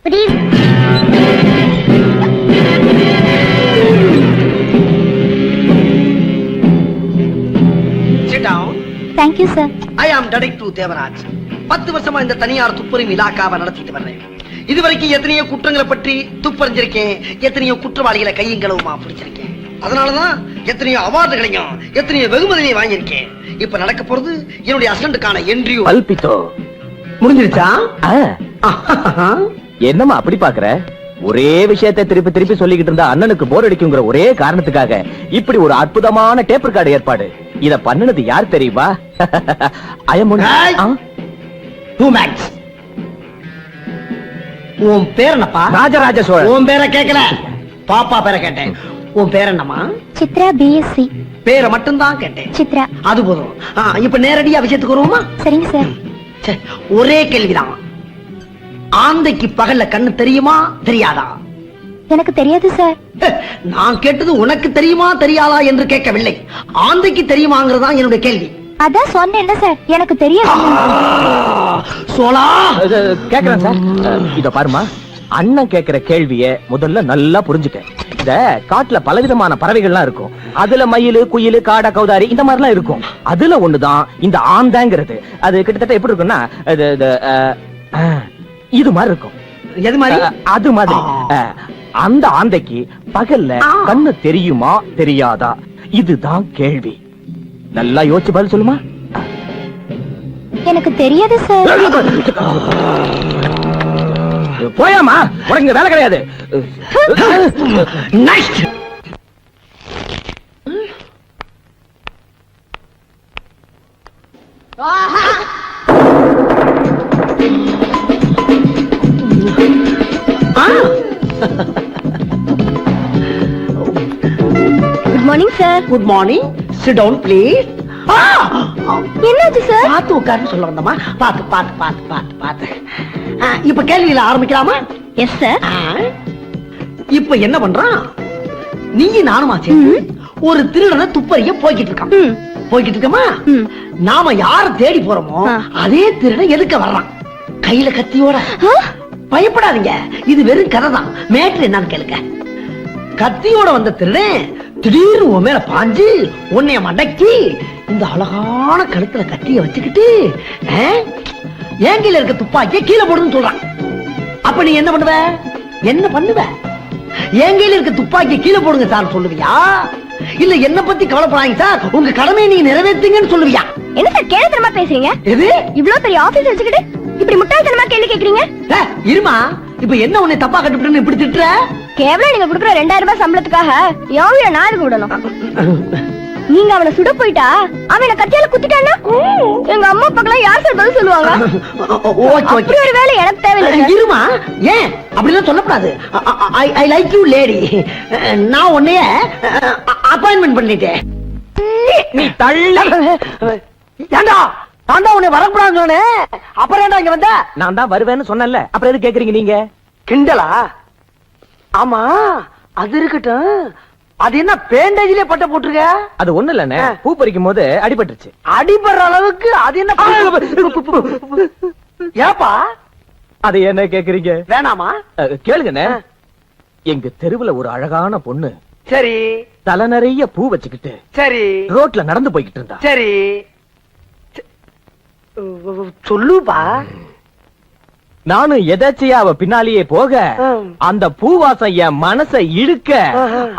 Sit down. Thank you, sir. I am Detective Devaraj. 10 வருஷமா இந்த தனியார் துப்புரிமை இலாக்காவை நடத்திட்டு வர்றேன். இதுவரைக்கும் எத்தனையோ குற்றங்களை பற்றி துப்பறிஞ்சிருக்கேன், எத்தனையோ குற்றவாளிகளை கையும் களவுமா பிடிச்சிருக்கேன். அதனாலதான் எத்தனையோ அவார்டுகளையும் எத்தனையோ வெகுமதிகளையும் வாங்கியிருக்கேன். இப்ப நடக்க போறது என்னுடைய அசிஸ்டன்ட்கான இன்டர்வியூ. பல்பித்தோ முடிஞ்சிருச்சா? என்னம்மா அப்படி பாக்குற? ஒரே விஷயத்தை திருப்பி திருப்பி சொல்லிக்கிட்டு இருந்தா அண்ணனுக்கு போர் அடிக்குங்கிற ஒரே காரணத்துக்காக இப்படி ஒரு அற்புதமான டேப் ரெக்கார்டு ஏற்பாடு. இத பண்ணுனது யார் தெரியுமா? உன் பேர் என்னப்பா? ராஜராஜ சோழன். உன் பேரை கேட்கல, பாப்பா பேரை கேட்டேன். உன் பேர் என்னம்மா? சித்ரா, BSc. பேரை மட்டும்தான் கேட்டேன். சித்ரா. அது போதும். இப்ப நேரடியா விஷயத்துக்கு வருவோமா? சரிங்க சார். ஒரே கேள்விதான். ஆந்தைக்கு பகல்ல கண்ணு தெரியுமா தெரியாதா? எனக்கு தெரியாது சார். நான் கேட்டது உனக்கு தெரியுமா தெரியாதா என்று கேட்கவில்லை, ஆந்தைக்கு தெரியுமாங்கிறதா என்னுடைய கேள்வி. அதான் சொன்னேன் சார், எனக்கு தெரியாது. சோலா கேக்குறேன் சார். இத பாருமா, அண்ணன் கேக்குற கேள்விய முதல்ல நல்லா புரிஞ்சுக்க. இந்த காட்டுல பலவிதமான பறவைகள்லாம் இருக்கும். அதுல மயிலு, குயிலு, காடா, கௌதாரி இந்த மாதிரி எல்லாம் இருக்கும். அதுல ஒண்ணுதான் இந்த ஆந்தைங்கிறது. அது கிட்டத்தட்ட எப்படி இருக்குன்னா இது மாதிரி இருக்கும். எது மாதிரி? அது மாதிரி. அந்த ஆந்தைக்கு பகல்ல கண்ணு தெரியுமா தெரியாதா? இதுதான் கேள்வி. நல்லா யோசிச்சு பதில் சொல்லுமா. எனக்கு தெரியாது சார். போயாமா, உனக்கு வேலை கிடையாது. Good morning sir. Good morning. Sit down please. என்னாச்சு சார்? பாத்து உட்கார்ந்து சொல்ல வந்தமா. பாத்து பாத்து பாத்து பாத்து பாத்து. இப்ப கேள்வியில ஆரம்பிக்கலாமா? Yes sir. இப்ப என்ன பண்றான்? நீ நானுமா சேர்ந்து ஒரு திருடனை துப்பறிய போய்கிட்டு இருக்கான். போய்கிட்டு இருக்கமா, நாம யார தேடி போறோமோ அதே திருடன் எதுக்க வர்றான் கையில கத்தியோட. பயப்படாதீங்க, இது வெறும் கதை தான். மேட்ரு என்னன்னு கேளுங்க. கத்தியோட வந்த திருடன் திடீர்னு உன் மேல பாஞ்சு உன்னைய மடக்கி இந்த அழகான கழுத்துல கத்திய வச்சுக்கிட்டு என் கையில இருக்க துப்பாக்கிய கீழே போடுன்னு சொல்றான். அப்ப நீ என்ன பண்ணுவ? என்ன பண்ணுவ? என் கையில இருக்க துப்பாக்கிய கீழே போடுங்க சார் சொல்லுவியா, இல்ல என்ன பத்தி கவலைப்படாதீங்க சார் உங்க கடமையை நீங்க நிறைவேற்றுங்கன்னு சொல்லுவியா? என்ன சார் கேள்வித்தனமா பேசுறீங்க? எது இவ்ளோ பெரிய ஆபீஸ் வச்சுக்கிட்டு இப்படி முட்டாள்தனமா கேள்வி கேக்குறீங்க? இருமா, இப்ப என்ன உன்னை தப்பா கட்டுப்பிட்டு இப்படி திட்டுற? கேவலம் நீங்க கொடுக்குற 2000 ரூபாய் சம்பளத்துக்காக எவ்வளவு நான் எதுக்கு விடணும்? நீங்க அவனை சுட போயிட்டா அவனை கத்தியால குத்திட்டானா எங்க அம்மா அப்பாக்கெல்லாம் யார் சார் பதில் சொல்லுவாங்க? அப்படி ஒரு வேலை எனக்கு தேவையில்லை. இருமா, ஏன் அப்படிலாம் சொல்லக்கூடாது. I like you lady. நான் உன்னைய அப்பாயின்மெண்ட் பண்ணிட்டேன். நீ தள்ள. ஏண்டா நான் தான் உன்னை வரக்கூடாதுன்னு சொன்னேன். அப்புறம் ஏண்டா இங்க வந்த? நான் தான் வருவேன்னு சொன்னேன்ல, அப்புறம் எது கேக்குறீங்க நீங்க? கிண்டலா? ஆமா, அது இருக்கட்டும். அது என்ன பேண்டேஜ்லயே பட்ட போட்டுருக்க? அது ஒண்ணு இல்லண்ணே, பூ பறிக்கும் போது அடிபட்டுருச்சு. அடிபடுற அளவுக்கு அது என்ன? ஏப்பா அது என்ன கேக்குறீங்க? வேணாமா? கேளுங்கண்ணே. எங்க தெருவுல ஒரு அழகான பொண்ணு சரி தலை நிறைய பூ வச்சுக்கிட்டு சரி ரோட்ல நடந்து போய்கிட்டு இருந்தா. சரி சொல்லுப்பா. நானும் எதாச்சியா அவ பின்னாலேயே போக அந்த பூவாசம் என் மனசை இழுக்க,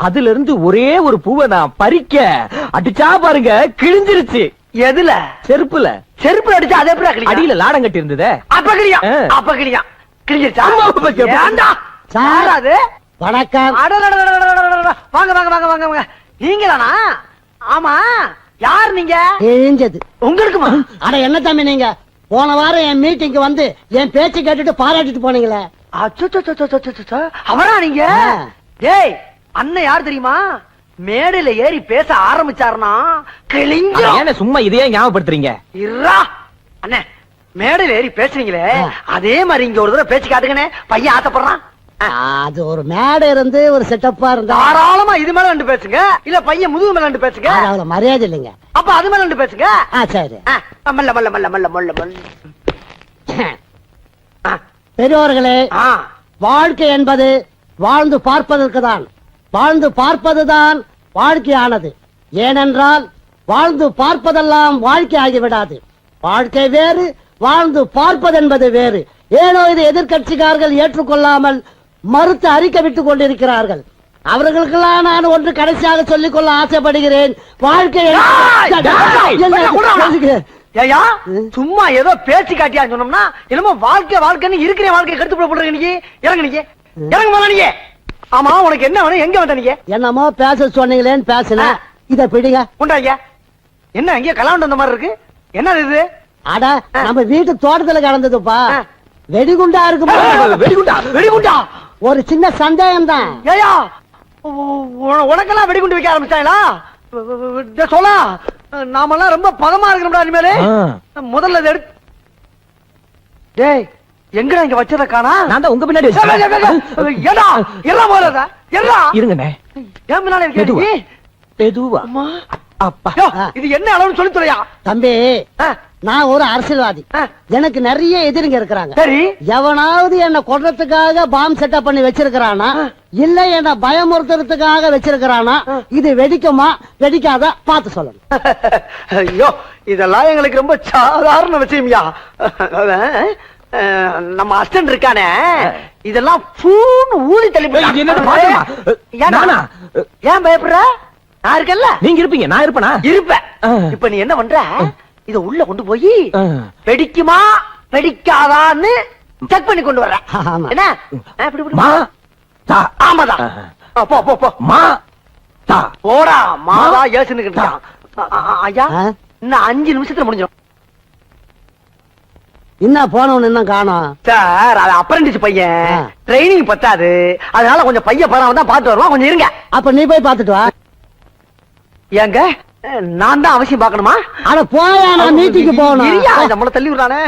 அதுல இருந்து ஒரே ஒரு பூவை நான் பறிக்க அடிச்சா பாருங்க, கிழிஞ்சிருச்சு. எதுல? செருப்புல. செருப்புல அடிச்சா அதே எப்படி? அடியில லாடம் கட்டி இருந்தது. அப்ப கிளியா? அப்ப கிளியா? கிழிஞ்சிருச்சா? சார் அது வணக்கம். வாங்க வாங்க வாங்க வாங்க வாங்க. நீங்க தானா? ஆமா, யார் நீங்க? தெரிஞ்சது உங்களுக்குமா? அட என்ன தம்பி, நீங்க போன வாரம் என் மீட்டிங்க்கு வந்து என் பேச்சு கேட்டுட்டு பாராட்டிட்டு போனீங்களே. அவரா நீங்க? டேய், அண்ணன் யார் தெரியுமா? மேடையில ஏறி பேச ஆரம்பிச்சாருன்னா கிழிஞ்சு. சும்மா இதையே ஞாபகப்படுத்துறீங்க. இருடா அண்ணே, மேடையில ஏறி பேசுறீங்களே அதே மாதிரி இங்க ஒரு தடவை பேச்சு காட்டுங்கண்ணே. பையன் ஆசைப்படுறான். அது ஒரு மேடை இருந்து ஒரு செட்டப்பா இருந்தா தாராளமா இது மேல ரெண்டு பேசுங்க, இல்ல பையன் முதுகு மேல ரெண்டு பேசுங்க. அவ்வளவு மரியாதை இல்லைங்க. அப்ப அது மேல ரெண்டு பேசுங்க. சரி. மல்ல மல்ல மல்ல மல்ல மல்ல மல்ல. பெரியவர்களே, வாழ்க்கை என்பது வாழ்ந்து பார்ப்பதற்கு தான். வாழ்ந்து பார்ப்பதுதான் வாழ்க்கையானது. ஏனென்றால் வாழ்ந்து பார்ப்பதெல்லாம் வாழ்க்கை ஆகிவிடாது. வாழ்க்கை வேறு, வாழ்ந்து பார்ப்பது என்பது வேறு. ஏனோ இது எதிர்க்கட்சிக்காரர்கள் ஏற்றுக்கொள்ளாமல் மறுத்து அறிக்கை விட்டுக் கொண்டிருக்கிறார்கள். அவர்களுக்கெல்லாம் நான் ஒன்று கடைசியாக சொல்லிக் கொள்ள ஆசைப்படுகிறேன். வாழ்க்கை ஏயா சும்மா ஏதோ பேச்சு காட்டியா சொன்னோம்னா என்னமோ வாழ்க்கைன்னு இருக்கிற வாழ்க்கை கருத்து போடுற நீங்க இறங்க போல நீங்க. ஆமா உனக்கு என்ன வேணும், எங்க வந்த நீங்க? என்னமோ பேச சொன்னீங்களேன்னு பேசுன. இத பிடிங்க. உண்டாங்க என்ன இங்க கலாண்டு வந்த மாதிரி இருக்கு? என்ன இது? அட நம்ம வீட்டு தோட்டத்துல கிடந்ததுப்பா. வெடிகுண்டா இருக்கு. வெடிகுண்டா? ஒரு சின்ன சந்தேகம் தான். ஏயா உனக்கெல்லாம் வெடிகுண்டு வைக்க ஆரம்பிச்சாங்களா? சொல்ல நாமெல்லாம் ரொம்ப பதமா இருக்கிறோம்டா. இனிமேலே முதல்ல இதை எடுத்து டேய் எங்கடா இங்க வச்சத காணா? நான் தான் உங்க பின்னாடி வச்சிருக்கேன். ஏடா எல்லாம் போறதா எல்லாம் இருங்கண்ணே. ஏன் பின்னாடி இருக்கீங்க? மெதுவா. அப்பா இது என்ன அளவுன்னு சொல்லி சொல்லையா தம்பி. நான் ஒரு அரசியல்வாதி. எனக்கு நிறைய எதிரிங்க இருக்கிறாங்க. சரி, எவனாவது என்ன கொல்றதுக்காக பாம் செட்டப் பண்ணி வச்சிருக்கிறானா இல்ல என்ன பயமுறுத்துறதுக்காக வச்சிருக்கிறானா? இது வெடிக்குமா வெடிக்காதா பார்த்து சொல்லணும். ஐயோ இதெல்லாம் எங்களுக்கு ரொம்ப சாதாரண விஷயம்யா. நம்ம அஸ்டன் இருக்கானே இதெல்லாம் ஊதி தள்ளி. ஏன் பயப்படுற? நான் இருக்கல்ல. நீங்க இருப்பீங்க, நான் இருப்பேனா? இருப்ப. இப்ப நீ என்ன பண்ற? இத உள்ள கொண்டு போய் வெடிக்குமா வெடிக்காதான்னு செக் பண்ணி கொண்டு வர்ற. என்ன ஆமாதான். போ போ போ. போடா மாதா ஏசுன்னு. ஐயா இன்னும் 5 நிமிஷத்துல முடிஞ்சிடும். என்ன போனவன் என்ன காணோம் சார்? அது அப்ரண்டிஸ் பையன், ட்ரைனிங் பத்தாது. அதனால கொஞ்சம் பையன் பராம தான் பாத்து வருவான். கொஞ்சம் இருங்க. அப்ப நீ போய் பாத்துட்டு வா. ஏங்க நான் தான் அவசியம் பாக்கணுமா? அட போயா, நான் மீட்டிங்க்கு போகணும். நம்மள தள்ளி விடுறானே.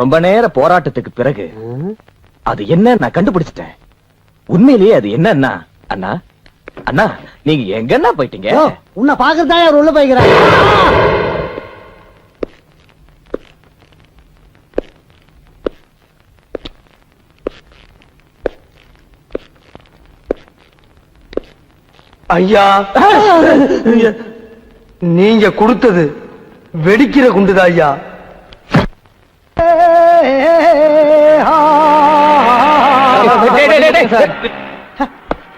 ரொம்ப நேர போராட்டத்துக்கு பிறகு அது என்ன நான் கண்டுபிடிச்சிட்டேன். உண்மையிலேயே அது என்னன்னா, அண்ணா அண்ணா நீங்க எங்கன்னா போயிட்டீங்க? உன்னை பாக்குறதா அவர் உள்ள போய்க்கிறாங்க. ஐயா நீங்க கொடுத்தது வெடிக்கிற குண்டுதா ஐயா.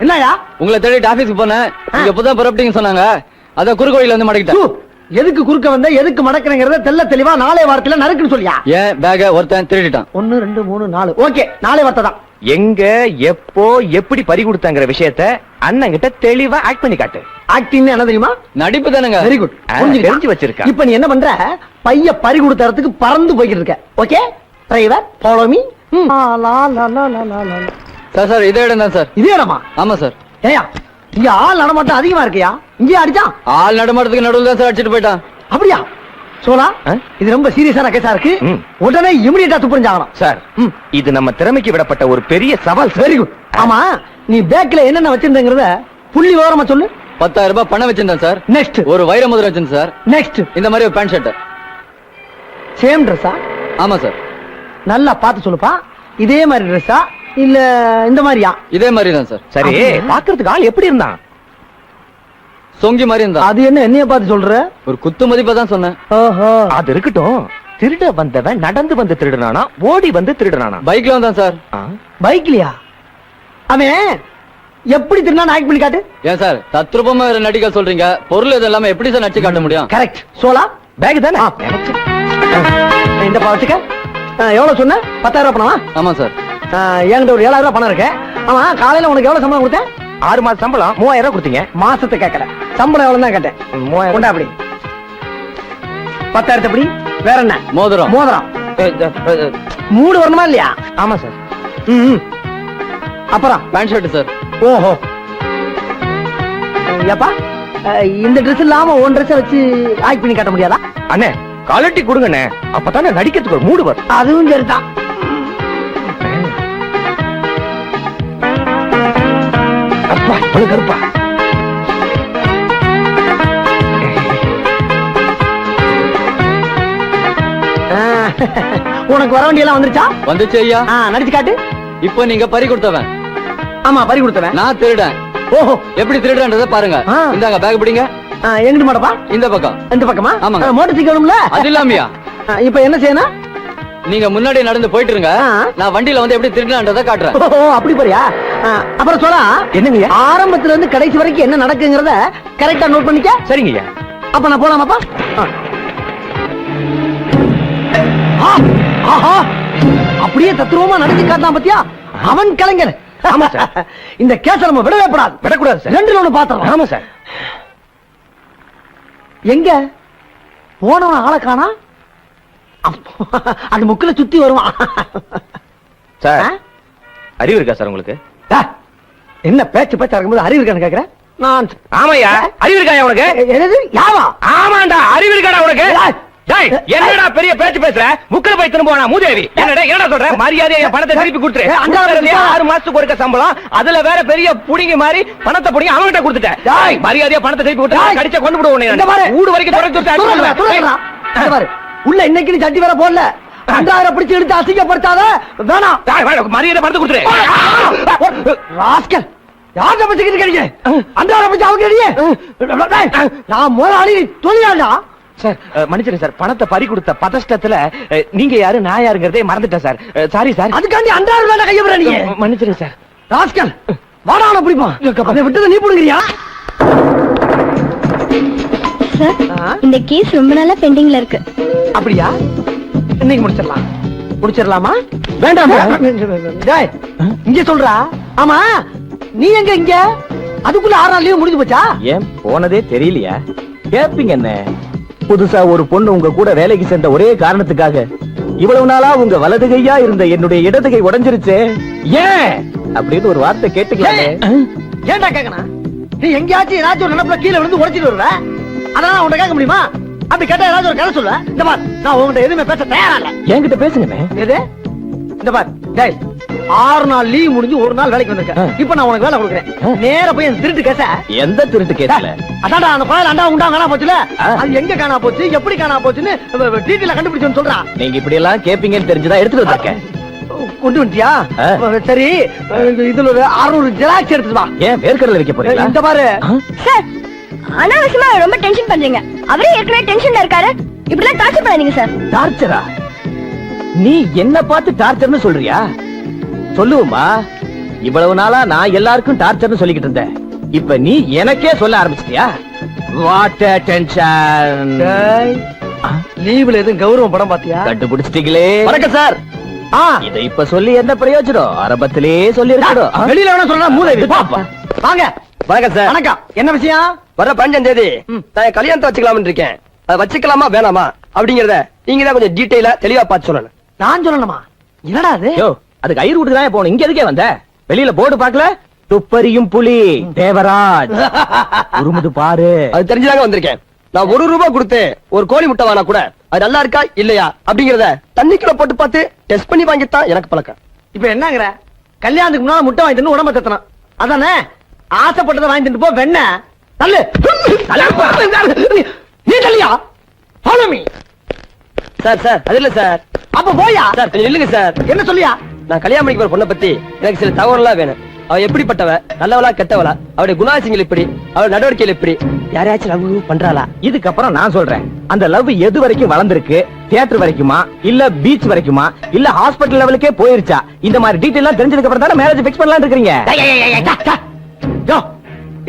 என்னயா உங்களை தேடிட்டு ஆபீஸ்க்கு போனேன். நீங்க இப்பதான் புறப்பட்டீங்க சொன்னாங்க. அத குறுக்கு வழியில வந்து மடக்கிட்டேன். எதுக்கு குறுக்க வந்த, எதுக்கு மடக்கிறங்கிறத தெல்ல தெளிவா நாளே வாரத்துல நறுக்குன்னு சொல்லியா? ஏன் பேக ஒருத்தன் திருடிட்டான். 1 2 3 4 ஓகே, நாளே வார்த்தை தான். எங்க எப்போ எப்படி பறி கொடுத்தாங்கிற விஷயத்த அண்ணன் கிட்ட தெளிவா ஆக்ட் பண்ணி காட்டு. ஆக்டிங் என்ன தெரியுமா? நடிப்பு தானுங்க. Very good. தெரிஞ்சு வச்சிருக்க. இப்ப நீ என்ன பண்ற? பைய பறி கொடுத்தறதுக்கு பறந்து போய்கிட்டு இருக்க. Okay driver follow me. Sir sir இதே இடம் தான் சார். இதே இடமா? ஆமா சார். ஏயா இங்க ஆள் நடமாட்டம் அதிகமா இருக்கியா? இங்கே அடிச்சான். ஆள் நடமாட்டத்துக்கு நடுவில் தான் சார் அடிச்சிட்டு போயிட்டான். அப்படியா? சோலா இது ரொம்ப சீரியஸான கேஸா இருக்கு. உடனே இமிடியேட்டா துப்புரிஞ்சாகணும் சார். இது நம்ம திறமைக்கு விடப்பட்ட ஒரு பெரிய சவால். Very good. ஆமா நீ பேக்ல என்னென்ன வச்சிருந்தங்கறத புள்ளி விவரமா சொல்லு. 10,000 ரூபாய் பணம் வச்சிருந்தேன் சார். நெக்ஸ்ட் ஒரு வைர மோதிரம் வச்சிருந்தேன் சார். நெக்ஸ்ட் இந்த மாதிரி ஒரு பேண்ட் ஷர்ட். சேம் ட்ரெஸ்ஸா? ஆமா சார். நல்லா பார்த்து சொல்லுப்பா. இதே மாதிரி ட்ரெஸ்ஸா இல்ல இந்த மாதிரியா? இதே மாதிரி தான் சார். சரி, பாக்குறதுக்கு ஆள் எப்படி இருந்தான்? சொங்கி மாதிரி இருந்தா. அது என்ன என்னைய பார்த்து சொல்ற? ஒரு குத்து மதிப்பா தான் சொன்னேன். ஓஹோ அது இருக்கட்டும். திருட வந்தவன் நடந்து வந்து திருடுனானா ஓடி வந்து திருடுனானா? பைக்ல வந்தான் சார். பைக்லயா? அவன் எப்படி திருநான் ஆக்ட் பண்ணி காட்டு. ஏன் சார் தத்ரூபமா நடிக்க சொல்றீங்க? பொருள் இது எல்லாமே எப்படி சார் நடிச்சு காட்ட முடியும்? கரெக்ட். சோலா பேக் தானே? இந்த வச்சுக்க. எவ்வளவு சொன்ன? 10,000 பணமா? ஆமா சார். என்கிட்ட ஒரு 7,000 பணம் இருக்கு. ஆமா காலையில உனக்கு எவ்வளவு சம்பளம் கொடுத்தேன்? 6 மாசம் சம்பளம் 3000 கொடுத்தீங்க. மாசத்தை கேட்கல, சம்பளம் எவ்வளவு தான் கேட்டேன். 3000. கொண்டா அப்படி 10,000 அப்படி. வேற என்ன? மோதிரம். மோதிரம் 3 வரணுமா இல்லையா? ஆமா சார். அப்புறம் பேண்ட் ஷர்ட் சார். ஓஹோ ஏப்பா இந்த ட்ரெஸ் இல்லாம ஒன் ட்ரெஸ் வச்சு ஆக்ட் பண்ணி காட்ட முடியாதா? அண்ணே காலட்டி கொடுங்கண்ணே, அப்பதானே நடிக்கிறதுக்கு ஒரு மூடு வரும். அதுவும் சரிதான். அப்பா இவ்வளவு கருப்பா. உனக்கு வர வேண்டியெல்லாம் வந்துருச்சா? வந்துச்சு ஐயா. நடிச்சு காட்டு. இப்போ நீங்க பறி கொடுத்தவன். ஆமா, பறி கொடுத்தவன். நான் திருடன். ஓஹோ, எப்படி திருடன்றத பாருங்க. இந்தாங்க பேக் பிடிங்க. எங்கிட்டு மாட்டப்பா? இந்த பக்கம். இந்த பக்கமா? ஆமாங்க. மோட்டர் சைக்கிளும்ல அது இல்லாமையா? இப்ப என்ன செய்யணும்? நீங்க முன்னாடி நடந்து போயிட்டு இருங்க. நான் வண்டியில வந்து எப்படி திருடன்றத காட்டுறேன். ஓஹோ, அப்படி போறியா? அப்புறம் சொல்லா என்னங்கய்யா? ஆரம்பத்துல இருந்து கடைசி வரைக்கும் என்ன நடக்குங்கிறத கரெக்டா நோட் பண்ணிக்க. சரிங்கய்யா. அப்ப நான் போலாமாப்பா? ஆஹா, அப்படியே தத்ரூபமா நடிச்சு காட்டான் பாத்தியா? அவன் கலைஞர். ஆமா சார். இந்த கேஸ நம்ம விடவே கூடாது. விடக்கூடாது சார். ரெண்டுல ஒண்ணு பாத்துறோம். ஆமா சார். எங்க போனவன் ஆளை காணா? அந்த முக்குல சுத்தி வருவான். சார், அறிவு இருக்கா சார் உங்களுக்கு? என்ன பேச்சு பேச்சா இருக்கும்போது அறிவு இருக்கான்னு கேக்குறேன் நான். ஆமாய்யா, அறிவு இருக்கா உனக்கு? என்னது? யாவா? ஆமாண்டா, அறிவு இருக்காடா உனக்கு? டேய், என்னடா பெரிய பேச்சு பேசுற? முக்கல போய் திரும்ப மூதேவி. என்னடா சொல்ற? மரியாதையா என் பணத்தை திருப்பி கொடுத்துரு. 6 மாசத்துக்கு ஒருக்க சம்பளம், அதுல வேற பெரிய புடிங்க மாதிரி பணத்தை புடிங்க அவன்கிட்ட கொடுத்துட்டேன். மரியாதையா பணத்தை திருப்பி கொடுத்து கடிச்ச கொண்டு விடுவோம். ஊடு வரைக்கும் துரத்து பாரு. உள்ள இன்னைக்கு சட்டி வேற போடல. 2000 பிடிச்சு எடுத்து அசிங்கப்படுத்தாத. வேணாம், மரியாதை பணத்தை கொடுத்துரு. ராஸ்கல், யார்கிட்ட பச்சுக்கிட்டு கிடைக்க? 2000 பிடிச்சு அவங்க கிடைக்க. நான் முதலாளி தொழிலாளா? சார், மன்னிச்சிருங்க சார். பணத்தை பறி கொடுத்த பதஷ்டத்துல நீங்க யாரு நான் யாருங்கிறதே மறந்துட்டேன் சார். Sorry sir. அதுக்காண்டி 2000 கைய விட நீங்க? மன்னிச்சிருங்க சார். ராஸ்கல், வாடான பிடிப்பான். அதை விட்டதை நீ புடுங்கிறியா? சார், இந்த கேஸ் ரொம்ப நாளா பெண்டிங்ல இருக்கு. அப்படியா? இன்னைக்கு முடிச்சிடலாம். முடிச்சிடலாமா? வேண்டாம். டேய், இங்க சொல்றா. ஆமா, நீ எங்க இங்க? அதுக்குள்ள 6 நாள் லீவ் முடிஞ்சு போச்சா? ஏன் போனதே தெரியலையா? கேப்பீங்க என்ன? புதுசா ஒரு பொண்ணு உங்க கூட வேலைக்கு சேர்ந்த ஒரே காரணத்துக்காக இவ்வளவு நாளா உங்க வலது கையா இருந்த என்னுடைய இடது கை உடைஞ்சிருச்சே, ஏன் அப்படின்னு ஒரு வார்த்தை கேட்டுக்கலாமே. ஏன்டா கேக்கணும்? நீ எங்கேயாச்சும் ஏதாச்சும் ஒரு நினைப்புல கீழே விழுந்து உடைச்சிட்டு வருவ. அதெல்லாம் உன்கிட்ட கேட்க முடியுமா? அப்படி கேட்டா ஏதாச்சும் ஒரு கதை சொல்ல. இந்த பார், நான் உங்ககிட்ட எதுவுமே பேச தயாரா இல்ல. என்கிட்ட பேசுங்கண்ணே. எது? இந்த பார், டேய், 6 நாள் லீவ் முடிஞ்சு 1 நாள் வேலைக்கு வந்திருக்கேன். இப்ப நான் உனக்கு வேலை கொடுக்குறேன். நேரா போய் அந்த திருட்டு கேச. எந்த திருட்டு கேஸ்ல? அதான்டா அந்த கோயில் அண்டா உண்டா காணா போச்சுல, அது எங்க காணா போச்சு, எப்படி காணா போச்சுன்னு டீட்டெயிலா கண்டுபிடிச்சோன்னு சொல்றா. நீங்க இப்படி எல்லாம் கேப்பீங்கன்னு தெரிஞ்சுதான் எடுத்துட்டு வந்திருக்கேன். கொண்டு வந்துட்டியா? சரி, இதுல ஒரு 600 ஜெராக்ஸ் எடுத்துட்டு வா. ஏன் வேர்க்கடலை வைக்க போறீங்களா? இந்த பாரு சார், அனாவசியமா ரொம்ப டென்ஷன் பண்றீங்க. அவரே ஏற்கனவே டென்ஷன்ல இருக்காரு. இப்படி எல்லாம் டார்ச்சர் பண்ணாதீங்க சார். டார்ச்சரா? நீ என்ன பார்த்து டார்ச்சர்னு சொல்றியா? சொல்லுவோமா, இவ்வளவு நாளா நான் எல்லாருக்கும் டார்ச்சர்னு சொல்லிக்கிட்டு இருந்தேன். இப்ப நீ எனக்கே சொல்ல ஆரம்பிச்சிட்டியா? What a tension. லீவ்ல எதுவும் கௌரவம் படம் பாத்தியா? கண்டுபிடிச்சிட்டீங்களே. வணக்கம் சார். இதை இப்ப சொல்லி என்ன பிரயோஜனம்? ஆரம்பத்திலே சொல்லி இருக்கணும். வெளியில வேணா சொல்றா மூதேவி. வாங்க. வணக்கம் சார். வணக்கம். என்ன விஷயம்? வர 15ஆம் தேதி நான் கல்யாணத்தை வச்சுக்கலாம்னு இருக்கேன். அதை வச்சுக்கலாமா வேணாமா அப்படிங்கறத நீங்க தான் கொஞ்சம் டீடைலா தெளிவா பார்த்து சொல்லணும். நான் சொல்லணுமா? என்னடா அது? யோ, அதுக்கு ஐயர் வீட்டுக்கு தான் போகணும். இங்க எதுக்கே வந்த? வெளியில போர்டு பாக்கல? துப்பறியும் புலி தேவராஜ் உருமுது பாரு. அது தெரிஞ்சுதாங்க வந்திருக்கேன். நான் 1 ரூபாய் கொடுத்து ஒரு கோழி முட்டை வாங்கினா கூட அது நல்லா இருக்கா இல்லையா அப்படிங்கறத தண்ணிக்குள்ள போட்டு பார்த்து டெஸ்ட் பண்ணி வாங்கித்தான் எனக்கு பழக்கம். இப்ப என்னங்கற? கல்யாணத்துக்கு முன்னால முட்டை வாங்கி தின்னு உடம்ப தத்தணும் அதானே? ஆசைப்பட்டதை வாங்கி தின்னு போ. வெண்ண தள்ளு. நீ தள்ளியா? Follow me. சார் சார், அது இல்ல சார். அப்ப போயா? சார் கொஞ்சம் நில்லுங்க சார். என்ன சொல்லியா? நான் கல்யாணம் பண்ணிக்க போற பொண்ணை பத்தி எனக்கு சில தகவல்லாம் வேணும். அவ எப்படிப்பட்டவ, நல்லவளா கெட்டவளா, அவருடைய குணாசியங்கள் எப்படி, அவருடைய நடவடிக்கைகள் எப்படி, யாரையாச்சும் லவ் பண்றாளா? இதுக்கப்புறம் நான் சொல்றேன். அந்த லவ் எது வரைக்கும் வளர்ந்திருக்கு? தியேட்டர் வரைக்குமா, இல்ல பீச் வரைக்குமா, இல்ல ஹாஸ்பிடல் லெவலுக்கே போயிருச்சா? இந்த மாதிரி டீடைல் தெரிஞ்சதுக்கு அப்புறம் தானே மேரேஜ் ஃபிக்ஸ் பண்ணலாம்னு இருக்கீங்க.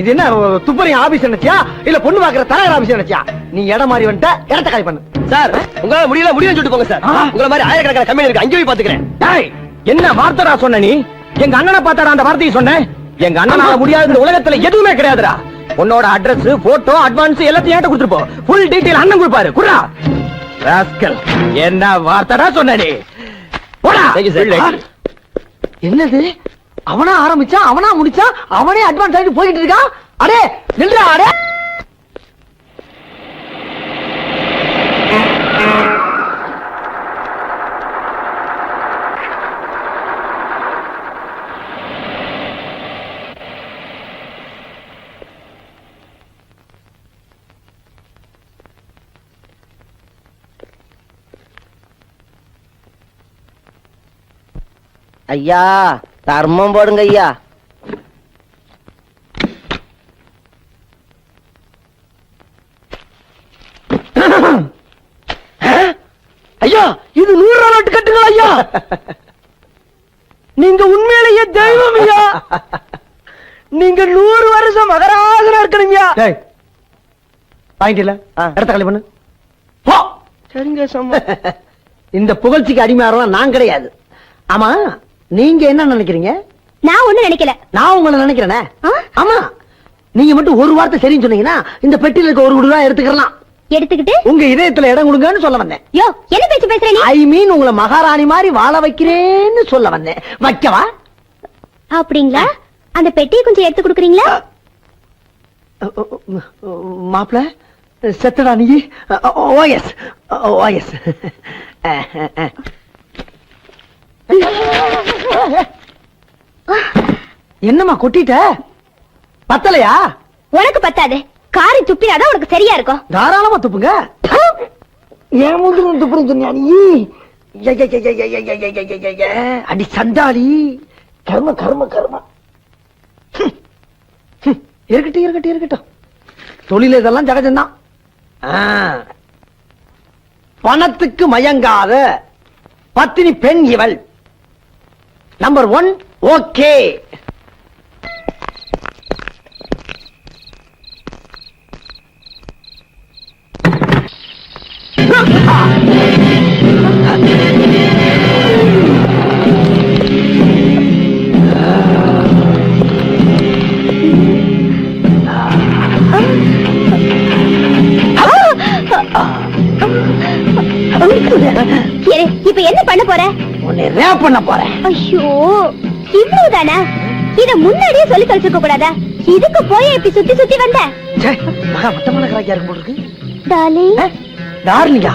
இது என்ன துப்பறி ஆபீஸ் நினைச்சியா இல்ல பொண்ணு பாக்குற தலைவர் ஆபீஸ் நினைச்சியா? நீ இடம் மாறி வந்துட்ட, இடத்த காலி பண்ணு. சார், உங்களால முடியல சொல்லிட்டு போங்க சார். உங்களை மாதிரி ஆயிரக்கணக்கான கம்பெனி இருக்கு, அங்கேயே பாத்துக்கிறேன். என்ன வார்த்தைடா சொன்ன நீ? எங்க அண்ணனை பார்த்தாடா அந்த வார்த்தையை சொன்னேன். எங்க அண்ணனால முடியாத இந்த உலகத்துல எதுவுமே கிடையாதுடா. உன்னோட அட்ரஸ், போட்டோ, அட்வான்ஸ் எல்லாத்தையும் ஏட்ட கொடுத்துட்டு போ. ஃபுல் டீடைல் அண்ணன் கொடுப்பாரு. குறா ராஸ்கல், என்ன வார்த்தைடா சொன்ன நீ? போடா. என்னது? அவனா ஆரம்பிச்சா, அவனா முடிச்சா, அவனே அட்வான்ஸ் ஆகிட்டு போயிட்டு இருக்கான். அடே நில்றா. அடே ஐயா தர்மம் போடுங்க ஐயா. ஐயா இது 100 ரூபா நோட்டு கட்டுங்களா ஐயா? நீங்க உண்மையிலேயே தெய்வம் ஐயா. நீங்க 100 வருஷம் மகராசனா இருக்கணுங்க. பாயிண்ட் இல்ல, இடத்த காலி பண்ணு. போ. சரிங்க சம்மா. இந்த புகழ்ச்சிக்கு அடிமையாரம் நான் கிடையாது. ஆமா, நீங்க என்ன நினைக்கிறீங்க? நான் ஒண்ணு நினைக்கல. நான் உங்களை நினைக்கிறேனே. ஆ? ஆமா, நீங்க மட்டும் ஒரு வார்த்தை சரின்னு சொன்னீங்கன்னா இந்த பெட்டியில இருக்க 1 கோடி ரூபாய் எடுத்துக்கலாம். எடுத்துக்கிட்டு உங்க இதயத்துல இடம் கொடுங்கன்னு சொல்ல வந்தேன். யோ என்ன பேச்சு பேசுற நீ? ஐ மீன் உங்களை மகாராணி மாதிரி வாழ வைக்கிறேன்னு சொல்ல வந்தேன். வைக்கவா? அப்படிங்களா? அந்த பெட்டியை கொஞ்சம் எடுத்து கொடுக்குறீங்களா? மாப்பிள செத்தடா நீ? OS OS. என்னம்மா கொட்டிட்ட? பத்தலையா? உனக்கு பத்தாது. காரி துப்பினாதான் உனக்கு சரியா இருக்கும். தாராளமா துப்புங்க. ஏன் முந்திரும் துப்புறம் சொன்னியா நீ? அடி சண்டாளி. கர்ம கர்ம கர்ம. இருக்கட்டும் இருக்கட்டும் இருக்கட்டும். தொழில் இதெல்லாம் ஜகஜம்தான். பணத்துக்கு மயங்காத பத்தினி பெண் இவள். Number 1 okay. இப்ப என்ன பண்ண போற? உன்னை ரேப் பண்ண போறேன். ஐயோ இவ்வளவுதானா? இத முன்னாடியே சொல்லி தொலைச்சிருக்க கூடாதா? இதுக்கு போய் இப்படி சுத்தி சுத்தி வந்த? ச்சே, மகா மட்டமான கராக்கியா இருக்கும் போல இருக்கு. டார்லிங், டார்லிங்கா?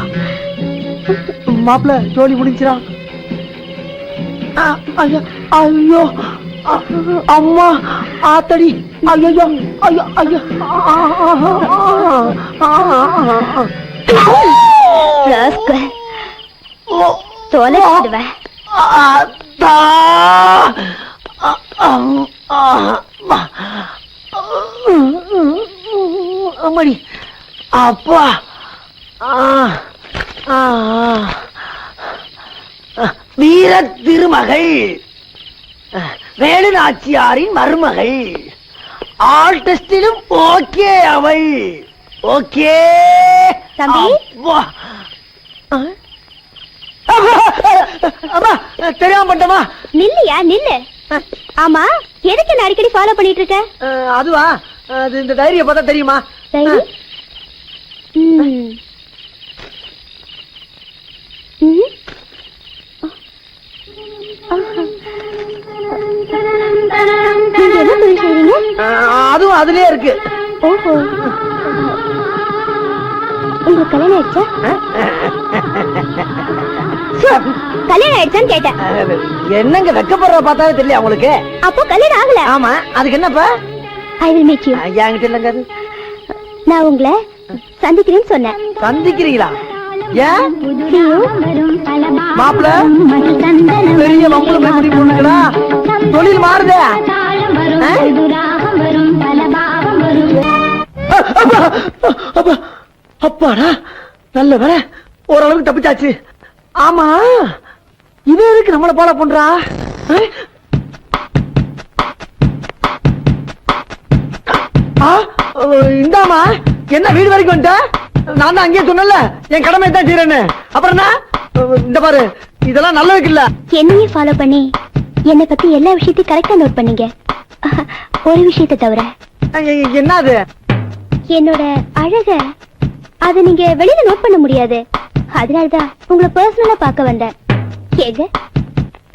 மாப்பிள ஜோலி முடிஞ்சிரா? ஐயோ ஐயோ அம்மா ஆத்தடி. ஐயோ ஐயோ ஐயோ. ராஸ்கல் தொலைச்சிடுவேன். அம்மாடி அப்பா. வீர திருமகள் வேலு நாச்சியாரின் மருமகள். ஆல் டெஸ்டிலும் ஓகே அவள். ஓகே தம்பி. அம்மா தெரியாம பண்ணமா? நில்லையா நில்லு. ஆமா, எதுக்கு என்ன அடிக்கடி ஃபாலோ பண்ணிட்டு இருக்க? அதுவா, அது இந்த டைரியை பார்த்தா தெரியுமா? டைரி? நீங்க என்ன தொழில் செய்றீங்க? அதுவும் அதுலயே இருக்கு. ஓஹோ, உங்களுக்கு கல்யாணம் ஆயிடுச்சா? கல்யாணம் ஆயிடுச்சான்னு கேட்டேன். என்னங்க வெக்கப்படுற பார்த்தாவே தெரியல உங்களுக்கு? அப்போ கல்யாணம் ஆகல? ஆமா, அதுக்கு என்னப்பா? I will meet you. என்கிட்ட இல்லங்க அது. நான் உங்களை சந்திக்கிறேன்னு சொன்னேன். சந்திக்கிறீங்களா? ஏன் See you. மாப்பிள பெரிய வம்புல போய் முடிவு பண்ணுங்களா? தொழில் மாறுதே. அப்பாடா, நல்ல வேலை, ஓரளவுக்கு தப்பிச்சாச்சு. ஆமா, இவன் எதுக்கு நம்மள போல பண்றா? இந்தாமா, என்ன வீடு வரைக்கும் வந்துட்ட? நான் தான் அங்கேயே சொன்னல என் கடமை தான் செய்யறேன்னு. அப்புறம் என்ன? இந்த பாரு, இதெல்லாம் நல்லதுக்கு இல்ல. என்னையே ஃபாலோ பண்ணி என்னை பத்தி எல்லா விஷயத்தையும் கரெக்டா நோட் பண்ணீங்க. ஒரு விஷயத்தை தவிர. என்ன அது? என்னோட அழக அதை நீங்க வெளியில நோட் பண்ண முடியாது. அதனாலதான் உங்களை பர்சனலா பார்க்க வந்தேன். ஏங்க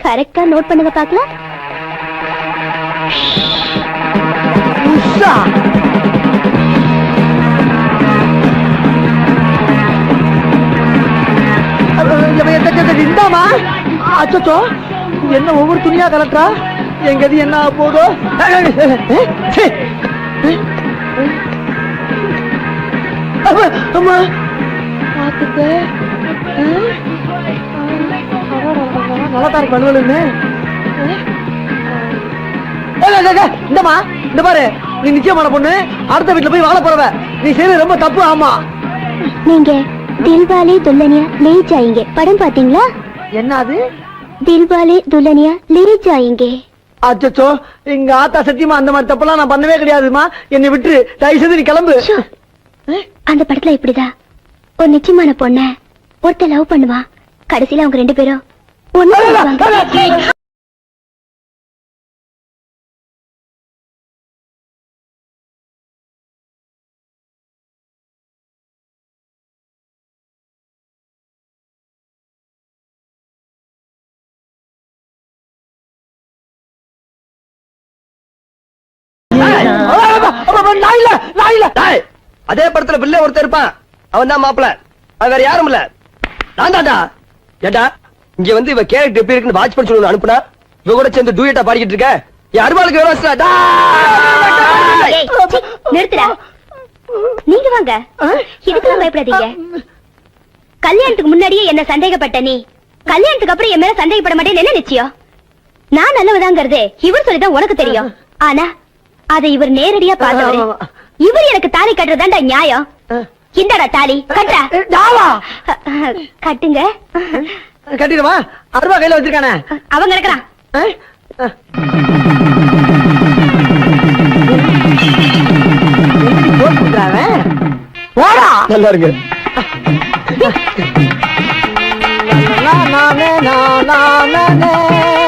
கரெக்டா நோட் பண்ணத பார்க்கலாம். இந்தாமா, அச்சோ என்ன ஒவ்வொரு துணியா கலட்டா? எங்கது என்ன போதோ? அம்மா பாத்துக்க, நல்லா தான் இருக்கு. இந்தமா இந்த பாரு, நீ நிச்சயமான பொண்ணு, அடுத்த வீட்டுல போய் வாழ போறவ. நீ செய்யறது ரொம்ப தப்பு. ஆமா. நீங்க தில்வாலே துல்ஹனியா லே ஜாயேங்கே படம் பாத்தீங்களா? என்னது? தில்வாலே துல்ஹனியா லே ஜாயேங்கே. அச்சோ, எங்க ஆத்தா சத்தியமா அந்த மாதிரி தப்பெல்லாம் நான் பண்ணவே கிடையாதுமா. என்னை விட்டு தயவு செய்து நீ கிளம்பு. அந்த படத்துல இப்படிதான் ஒரு நிச்சயமான பொண்ண ஒருத்த லவ் பண்ணுவா. கடைசியில அவங்க 2 பேரும் ஒண்ணு சேருவாங்க. அதே படத்துல பிள்ளை ஒருத்தர் இருப்பான், அவன் தான் மாப்பிள்ள. அவன் வேற யாரும் இல்ல, நான் தான்டா. ஏண்டா இங்க வந்து இவ கேரக்டர் எப்படி இருக்குன்னு வாட்ச் பண்ணி சொல்லி அனுப்புனா, இவ கூட சேர்ந்து டூயட்டா பாடிக்கிட்டு இருக்க. என் அருவாளுக்கு நிறுத்துடா. நீங்க வாங்க, இதுக்கெல்லாம் பயப்படாதீங்க. கல்யாணத்துக்கு முன்னாடியே என்ன சந்தேகப்பட்ட நீ, கல்யாணத்துக்கு அப்புறம் என் மேல சந்தேகப்பட மாட்டேன்னு என்ன நிச்சயம்? நான் நல்லவதாங்கிறது இவர் சொல்லிதான் உனக்கு தெரியும். ஆனா அதை இவர் நேரடியா பார்த்தவரு. இவர் எனக்கு தாலி கட்டுறதாண்டா நியாயம். இந்தடா தாலி கட்டா. கட்டுங்க. கட்டிடுவா. அருவா கையில வச்சிருக்கானே, அவங்க இருக்கிறான். நல்லா இருக்கு. நானே